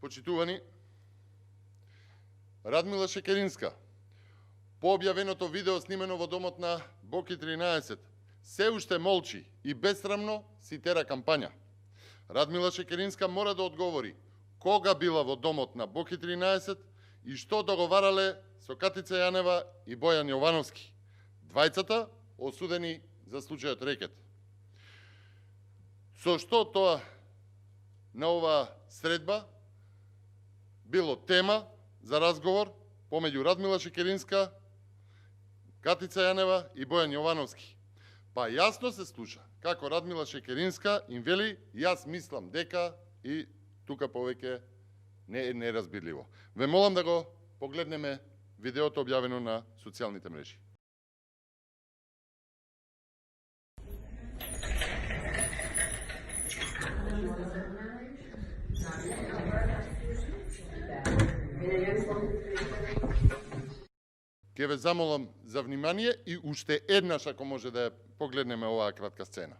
Почитувани, Радмила Шекеринска, по објавеното видео снимено во домот на Боки 13, се уште молчи и бесрамно си тера кампања. Радмила Шекеринска мора да одговори кога била во домот на Боки 13 и што договарале со Катица Јанева и Бојан Јовановски, двајцата осудени за случајот Рекет. Со што тоа на оваа средба било тема за разговор помеѓу Радмила Шекеринска, Катица Јанева и Бојан Јовановски. Па јасно се слуша како Радмила Шекеринска им вели јас мислам дека и тука повеќе не е неразбирливо. Ве молам да го погледнеме видеото објавено на социјалните мрежи. Ке ве замолам за внимание и уште еднаш ако може да ја погледнеме оваа кратка сцена.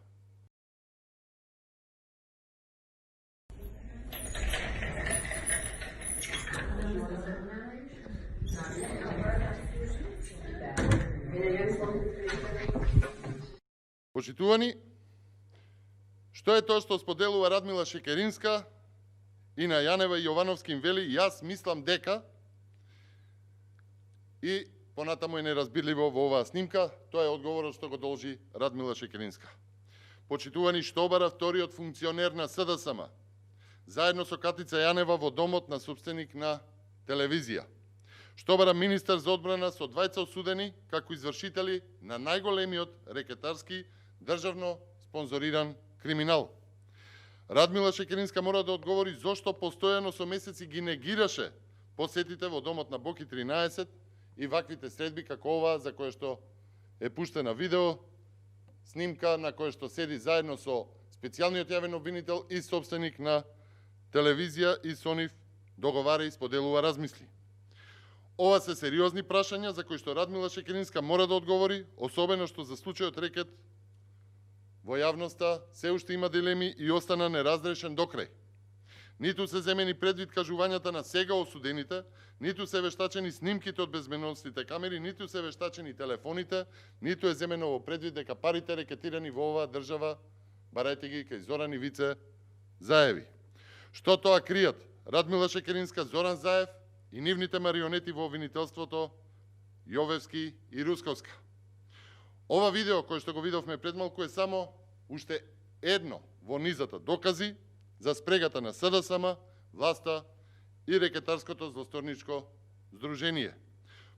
Почитувани, што е тоа што споделува Радмила Шекеринска и на Јанева и Јовановски им вели јас мислам дека и понатаму е неразбирливо во оваа снимка, тоа е одговорот што го должи Радмила Шекеринска. Почитувани, што бара вториот функционер на СДСМ, заедно со Катица Јанева во домот на собственик на телевизија. Што бара министар за одбрана со двајца осудени како извршители на најголемиот рекетарски државно спонзориран криминал. Радмила Шекеринска мора да одговори зошто постојано со месеци ги негираше посетите во домот на Боки 13 и ваквите средби како оваа за која што е пуштена видео, снимка на која што седи заедно со специјалниот јавен обвинител и собственик на телевизија и со нив договара и споделува размисли. Ова се сериозни прашања за кои што Радмила Шекеринска мора да одговори, особено што за случајот Рекет во јавноста се уште има дилеми и остана неразрешен докрај. Ниту се земени предвид кажувањата на сега осудените, ниту се вештачени снимките од безбедносните камери, ниту се вештачени телефоните, ниту е земено во предвид дека парите рекетирани во оваа држава, барајте ги кај Зоран Ивице Заеви. Што тоа кријат Радмила Шекеринска, Зоран Заев и нивните марионети во обвинителството Јовевски и Русковска. Ова видео кој што го видовме пред малку е само уште едно во низата докази за спрегата на СДСМ, власта и рекетарското злосторничко здружение.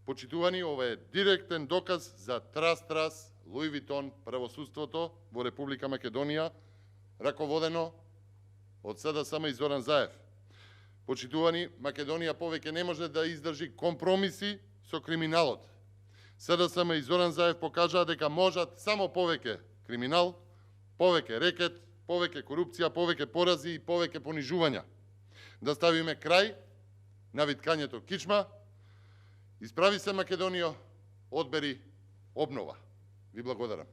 Почитувани, ова е директен доказ за трас Луи Витон правосудството во Република Македонија, раководено од СДСМ и Зоран Заев. Почитувани, Македонија повеќе не може да издржи компромиси со криминалот. СДСМ и Зоран Заев покажаа дека можат само повеќе криминал, повеќе рекет, повеќе корупција, повеќе порази и повеќе понижувања. Да ставиме крај на виткањето кичма. Исправи се Македонијо, одбери обнова. Ви благодарам.